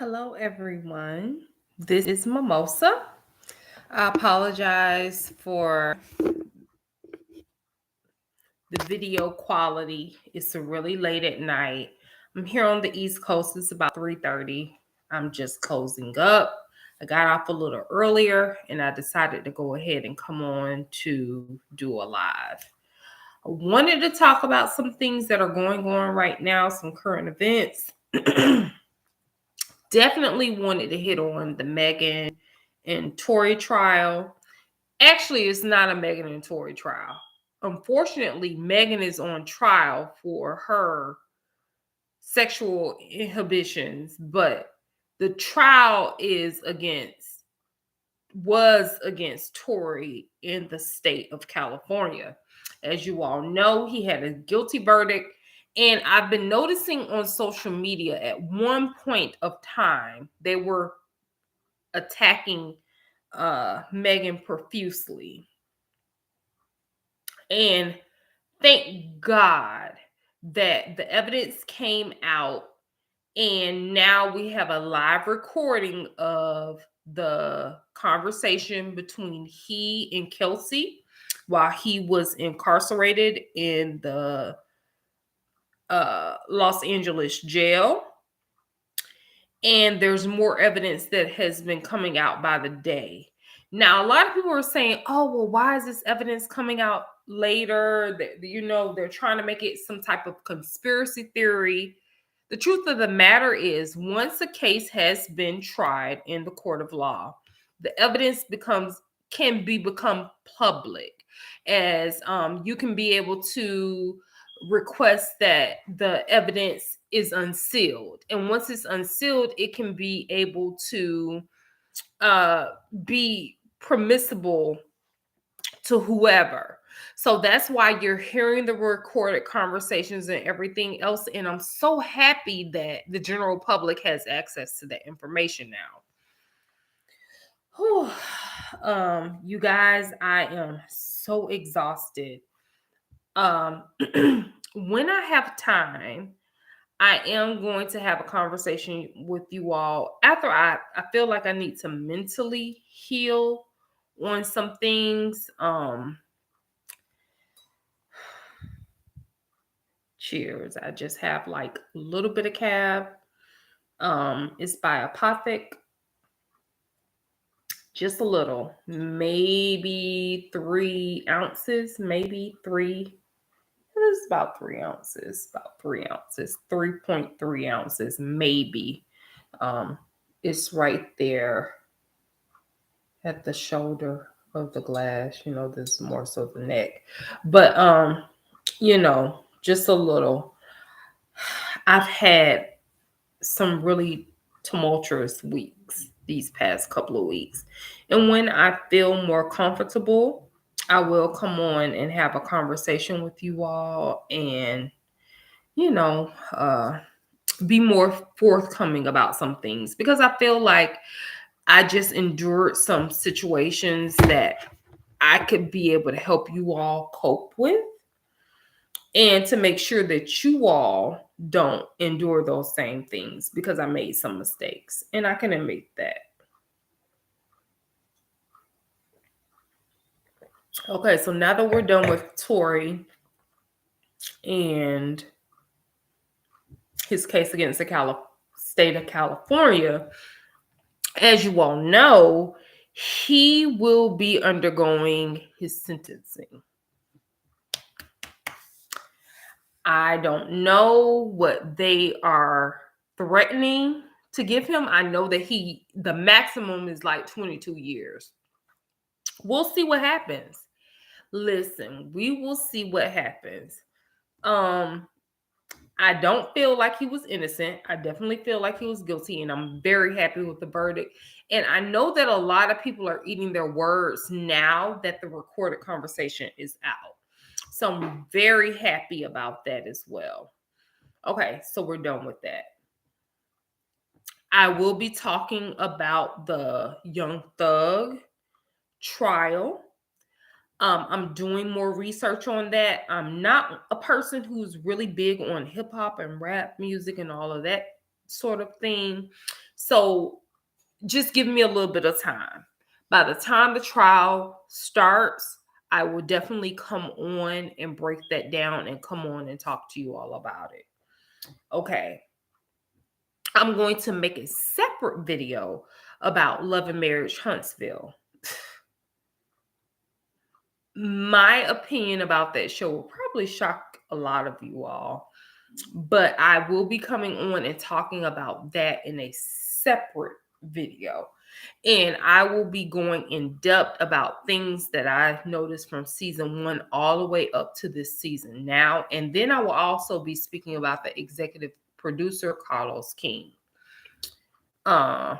Hello, everyone. This is Mimosa. I apologize for the video quality. It's really late at night. I'm here on the East Coast. It's about 3:30. I'm just closing up. I got off a little earlier and I decided to go ahead and come on to do a live. I wanted to talk about some things that are going on right now, some current events. Definitely wanted to hit on the Megan and Tory trial. Actually, it's not a Megan and Tory trial. Unfortunately, Megan is on trial for her sexual inhibitions, but the trial was against Tory in the state of California. As you all know, he had a guilty verdict. And I've been noticing on social media at one point of time, they were attacking Megan profusely. And thank God that the evidence came out, and now we have a live recording of the conversation between he and Kelsey while he was incarcerated in the Los Angeles jail. And there's more evidence that has been coming out by the day. Now, a lot of people are saying, oh, well, why is this evidence coming out later? They're trying to make it some type of conspiracy theory. The truth of the matter is, once a case has been tried in the court of law, the evidence can become public, as you can be able to request that the evidence is unsealed. And once it's unsealed, it can be able to be permissible to whoever. So that's why you're hearing the recorded conversations and everything else. And I'm so happy that the general public has access to that information now. Whew. You guys, I am so exhausted. When I have time, I am going to have a conversation with you all after I feel like I need to mentally heal on some things. Cheers. I just have like a little bit of cab. It's by Apothic. Just a little, maybe 3 ounces, maybe three. It's about 3 ounces, 3.3 ounces, maybe. It's right there at the shoulder of the glass. There's more so the neck. But just a little. I've had some really tumultuous weeks these past couple of weeks. And when I feel more comfortable, I will come on and have a conversation with you all and, be more forthcoming about some things, because I feel like I just endured some situations that I could be able to help you all cope with, and to make sure that you all don't endure those same things, because I made some mistakes and I can admit that. Okay, so now that we're done with Tory and his case against the state of California, as you all know, he will be undergoing his sentencing. I don't know what they are threatening to give him. I know that the maximum is like 22 years. We'll see what happens. Listen, we will see what happens. I don't feel like he was innocent. I definitely feel like he was guilty, and I'm very happy with the verdict. And I know that a lot of people are eating their words now that the recorded conversation is out. So I'm very happy about that as well. Okay, so we're done with that. I will be talking about the Young Thug trial. I'm doing more research on that. I'm not a person who's really big on hip hop and rap music and all of that sort of thing. So just give me a little bit of time. By the time the trial starts, I will definitely come on and break that down and come on and talk to you all about it. Okay. I'm going to make a separate video about Love and Marriage Huntsville. My opinion about that show will probably shock a lot of you all, but I will be coming on and talking about that in a separate video. And I will be going in depth about things that I've noticed from season 1 all the way up to this season now. And then I will also be speaking about the executive producer, Carlos King. As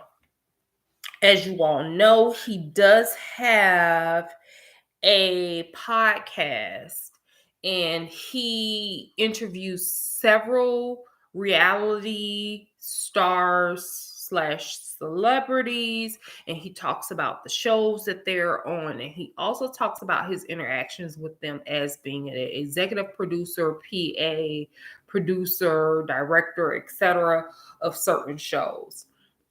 you all know, he does have a podcast and he interviews several reality stars slash celebrities, and he talks about the shows that they're on, and he also talks about his interactions with them as being an executive producer, PA, producer, director, etc. of certain shows.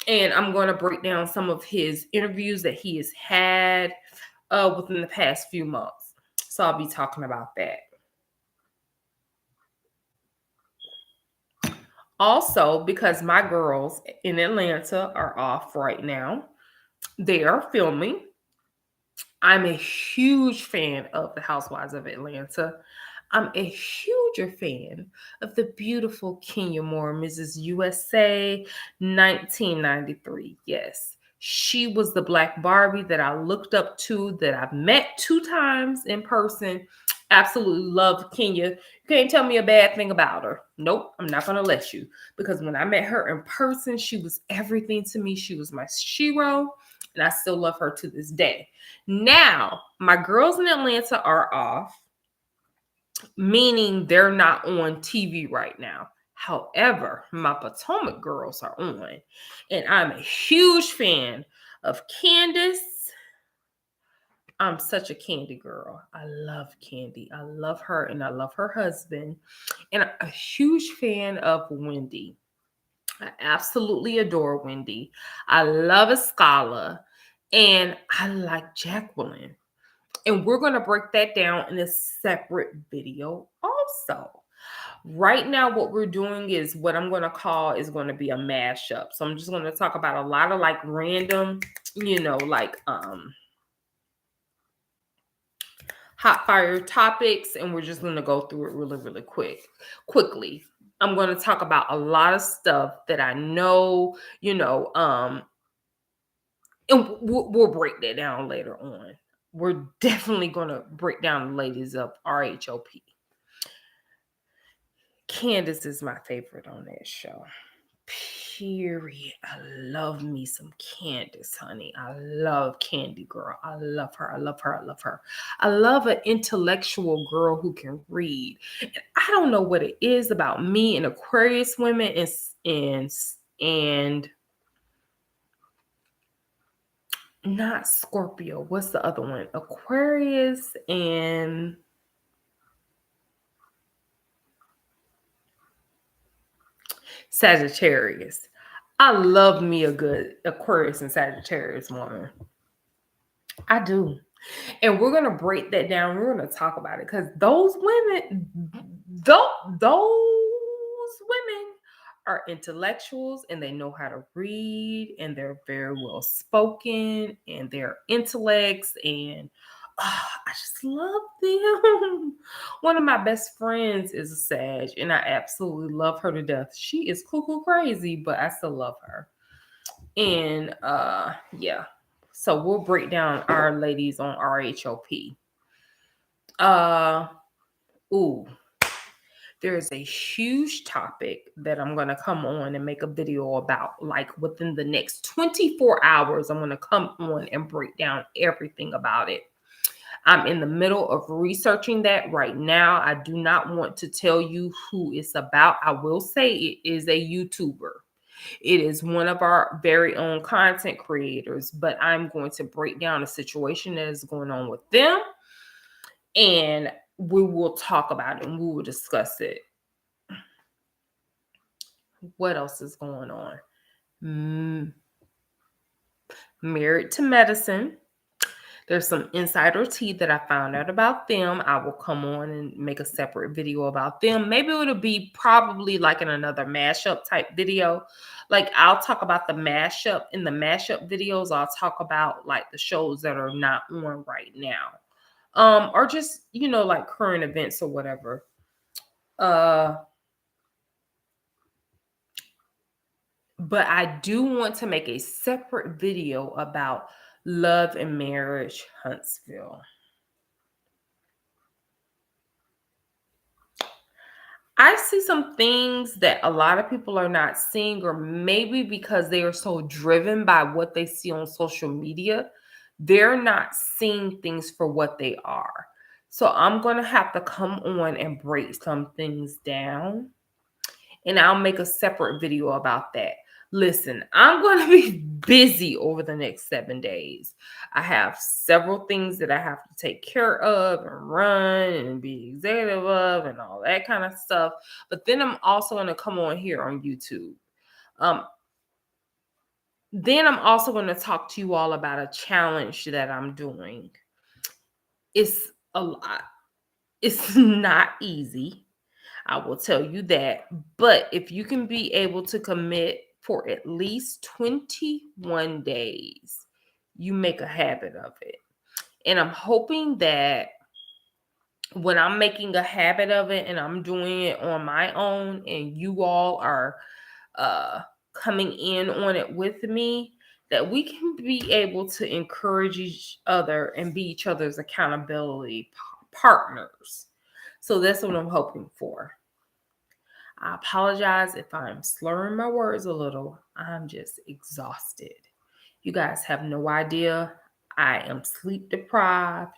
And I'm going to break down some of his interviews that he has had within the past few months. So I'll be talking about that. Also, because my girls in Atlanta are off right now, they are filming. I'm a huge fan of the Housewives of Atlanta. I'm a huger fan of the beautiful Kenya Moore, Mrs. USA 1993. Yes, she was the Black Barbie that I looked up to, that I've met 2 times in person. Absolutely love Kenya. You can't tell me a bad thing about her. Nope, I'm not going to let you. Because when I met her in person, she was everything to me. She was my shero, and I still love her to this day. Now, my girls in Atlanta are off, meaning they're not on TV right now. However, my Potomac girls are on, and I'm a huge fan of Candace. I'm such a Candy girl. I love Candy. I love her, and I love her husband. And I'm a huge fan of Wendy. I absolutely adore Wendy. I love Escala, and I like Jacqueline. And we're going to break that down in a separate video also. Right now, what we're doing is what I'm going to call is going to be a mashup. So I'm just going to talk about a lot of like random, like hot fire topics, and we're just going to go through it really, really quickly. I'm going to talk about a lot of stuff that I know, and we'll break that down later on. We're definitely going to break down the ladies of RHOP. Candace is my favorite on that show. Period. I love me some Candace, honey. I love Candy Girl. I love her. I love her. I love her. I love an intellectual girl who can read. And I don't know what it is about me and Aquarius women and not Scorpio. What's the other one? Aquarius and Sagittarius. I love me a good Aquarius and Sagittarius woman. I do. And we're going to break that down. We're going to talk about it because those women, those women are intellectuals, and they know how to read, and they're very well spoken, and they're intellects, and I just love them. One of my best friends is a Sag, and I absolutely love her to death. She is cuckoo crazy, but I still love her. And yeah. So we'll break down our ladies on RHOP. There's a huge topic that I'm going to come on and make a video about, like within the next 24 hours. I'm going to come on and break down everything about it. I'm in the middle of researching that right now. I do not want to tell you who it's about. I will say it is a YouTuber. It is one of our very own content creators, but I'm going to break down a situation that is going on with them, and we will talk about it and we will discuss it. What else is going on? Mm, Married to Medicine. There's some insider tea that I found out about them. I will come on and make a separate video about them. Maybe it'll be probably like in another mashup type video. Like I'll talk about the mashup. In the mashup videos, I'll talk about like the shows that are not on right now. Or just, like current events or whatever. Uh but I do want to make a separate video about Love and Marriage Huntsville. I see some things that a lot of people are not seeing, or maybe because they are so driven by what they see on social media, they're not seeing things for what they are. So I'm going to have to come on and break some things down, and I'll make a separate video about that. Listen, I'm going to be busy over the next 7 days. I have several things that I have to take care of and run and be executive of and all that kind of stuff. But then I'm also going to come on here on YouTube. Um, then I'm also going to talk to you all about a challenge that I'm doing. It's a lot. It's not easy. I will tell you that. But if you can be able to commit for at least 21 days, you make a habit of it. And I'm hoping that when I'm making a habit of it and I'm doing it on my own and you all are uh, coming in on it with me, that we can be able to encourage each other and be each other's accountability partners. So that's what I'm hoping for. I apologize if I'm slurring my words a little. I'm just exhausted. You guys have no idea. I am sleep deprived.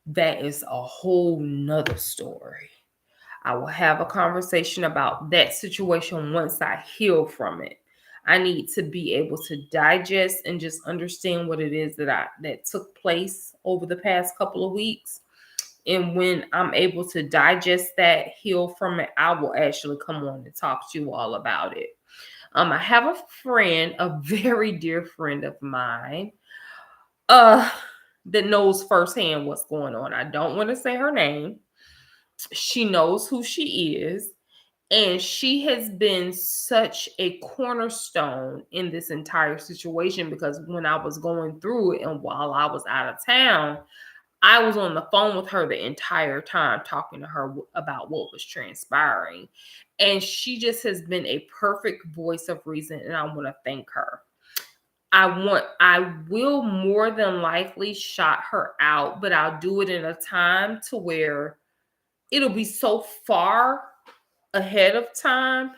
That is a whole nother story. I will have a conversation about that situation once I heal from it. I need to be able to digest and just understand what it is that took place over the past couple of weeks. And when I'm able to digest that, heal from it, I will actually come on and talk to you all about it. I have a friend, a very dear friend of mine, uh, that knows firsthand what's going on. I don't want to say her name. She knows who she is. And she has been such a cornerstone in this entire situation because when I was going through it and while I was out of town, I was on the phone with her the entire time talking to her about what was transpiring. And she just has been a perfect voice of reason. And I want to thank her. I will more than likely shout her out, but I'll do it in a time to where it'll be so far ahead of time,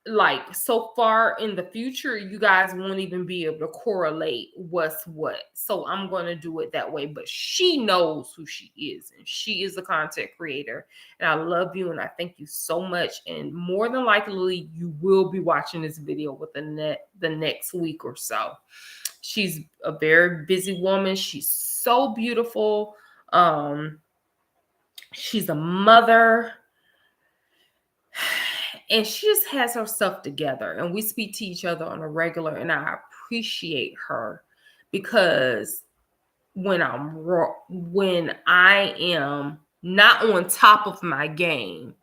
like so far in the future, you guys won't even be able to correlate what's what. So I'm going to do it that way. But she knows who she is, and she is a content creator. And I love you, and I thank you so much. And more than likely, you will be watching this video within the next week or so. She's a very busy woman. She's so beautiful. She's a mother. And she just has her stuff together, and we speak to each other on a regular, and I appreciate her because when I am not on top of my game,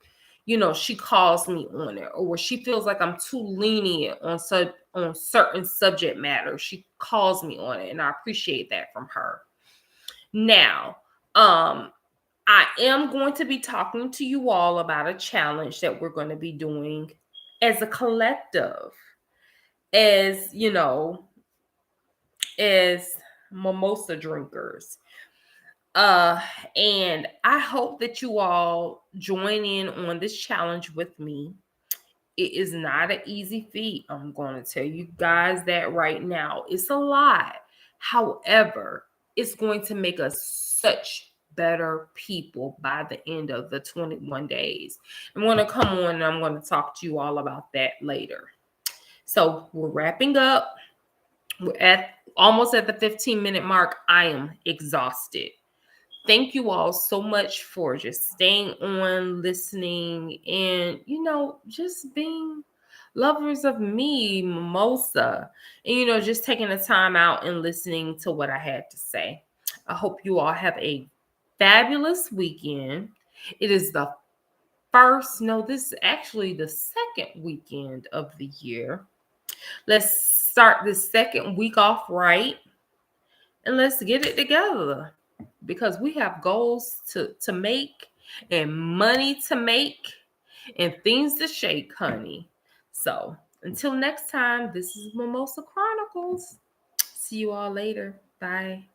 she calls me on it, or where she feels like I'm too lenient on certain subject matters, she calls me on it, and I appreciate that from her. Now, I am going to be talking to you all about a challenge that we're going to be doing as a collective, as as mimosa drinkers. Uh, and I hope that you all join in on this challenge with me. It is not an easy feat. I'm going to tell you guys that right now. It's a lot. However, it's going to make us such better people by the end of the 21 days. I'm going to come on and I'm going to talk to you all about that later. So we're wrapping up. We're almost at the 15-minute mark. I am exhausted. Thank you all so much for just staying on, listening, and just being lovers of me, Mimosa, and just taking the time out and listening to what I had to say. I hope you all have a fabulous weekend. It is the first, no, this is actually the second weekend of the year. Let's start this second week off right and let's get it together because we have goals to make and money to make and things to shake, honey. So until next time, this is Mimosa Chronicles. See you all later. Bye.